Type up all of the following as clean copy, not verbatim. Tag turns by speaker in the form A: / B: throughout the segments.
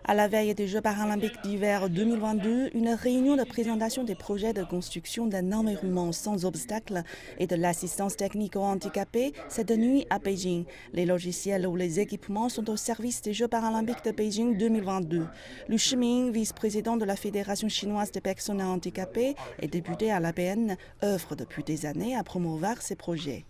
A: À la veille des Jeux paralympiques d'hiver 2022, une réunion de présentation des projets de construction d'un environnement sans obstacles et de l'assistance technique aux handicapés s'est tenue à Beijing. Les logiciels ou les équipements sont au service des Jeux paralympiques de Beijing 2022. Lu Shiming, vice-président de la Fédération chinoise des personnes handicapées et député à l'APN, œuvre depuis des années à promouvoir ces projets.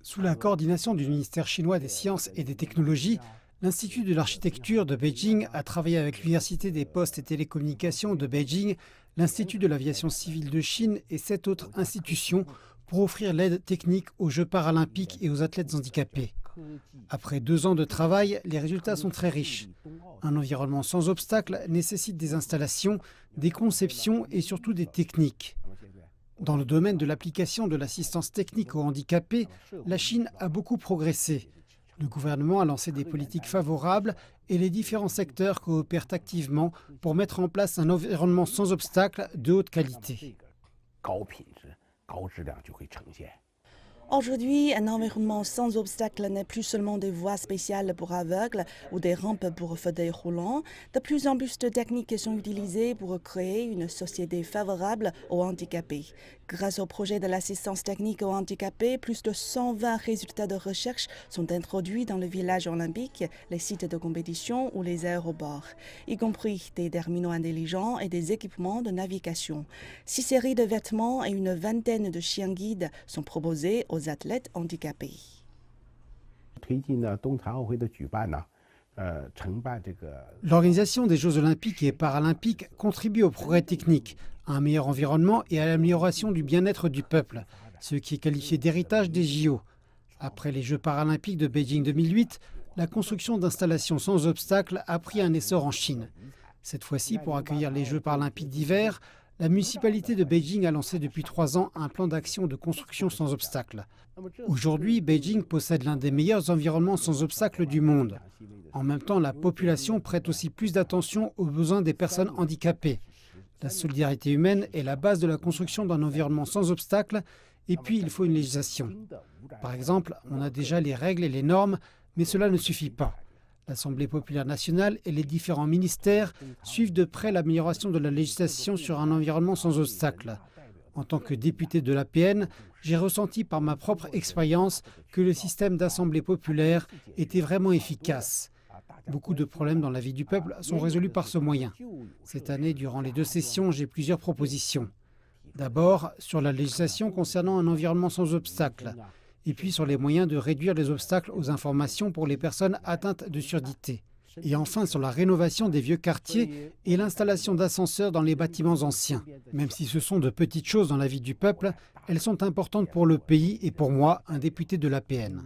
B: Sous la coordination du ministère chinois des Sciences et des Technologies, l'Institut de l'architecture de Beijing a travaillé avec l'Université des postes et télécommunications de Beijing, l'Institut de l'aviation civile de Chine et 7 autres institutions pour offrir l'aide technique aux Jeux paralympiques et aux athlètes handicapés. Après 2 ans de travail, les résultats sont très riches. Un environnement sans obstacles nécessite des installations, des conceptions et surtout des techniques. Dans le domaine de l'application de l'assistance technique aux handicapés, la Chine a beaucoup progressé. Le gouvernement a lancé des politiques favorables et les différents secteurs coopèrent activement pour mettre en place un environnement sans obstacles de haute qualité.
A: Aujourd'hui, un environnement sans obstacles n'est plus seulement des voies spéciales pour aveugles ou des rampes pour fauteuils roulants. De plus en plus de techniques sont utilisées pour créer une société favorable aux handicapés. Grâce au projet de l'assistance technique aux handicapés, plus de 120 résultats de recherche sont introduits dans le village olympique, les sites de compétition ou les aéroports, y compris des terminaux intelligents et des équipements de navigation. 6 séries de vêtements et une vingtaine de chiens guides sont proposés aux athlètes handicapés.
B: L'organisation des Jeux olympiques et paralympiques contribue au progrès technique, à un meilleur environnement et à l'amélioration du bien-être du peuple, ce qui est qualifié d'héritage des JO. Après les Jeux paralympiques de Beijing 2008, la construction d'installations sans obstacles a pris un essor en Chine. Cette fois-ci, pour accueillir les Jeux paralympiques d'hiver, la municipalité de Beijing a lancé depuis 3 ans un plan d'action de construction sans obstacles. Aujourd'hui, Beijing possède l'un des meilleurs environnements sans obstacles du monde. En même temps, la population prête aussi plus d'attention aux besoins des personnes handicapées. La solidarité humaine est la base de la construction d'un environnement sans obstacles, et puis il faut une législation. Par exemple, on a déjà les règles et les normes, mais cela ne suffit pas. L'Assemblée populaire nationale et les différents ministères suivent de près l'amélioration de la législation sur un environnement sans obstacles. En tant que député de l'APN, j'ai ressenti par ma propre expérience que le système d'assemblée populaire était vraiment efficace. Beaucoup de problèmes dans la vie du peuple sont résolus par ce moyen. Cette année, durant les 2 sessions, j'ai plusieurs propositions. D'abord, sur la législation concernant un environnement sans obstacles, et puis sur les moyens de réduire les obstacles aux informations pour les personnes atteintes de surdité. Et enfin sur la rénovation des vieux quartiers et l'installation d'ascenseurs dans les bâtiments anciens. Même si ce sont de petites choses dans la vie du peuple, elles sont importantes pour le pays et pour moi, un député de l'APN.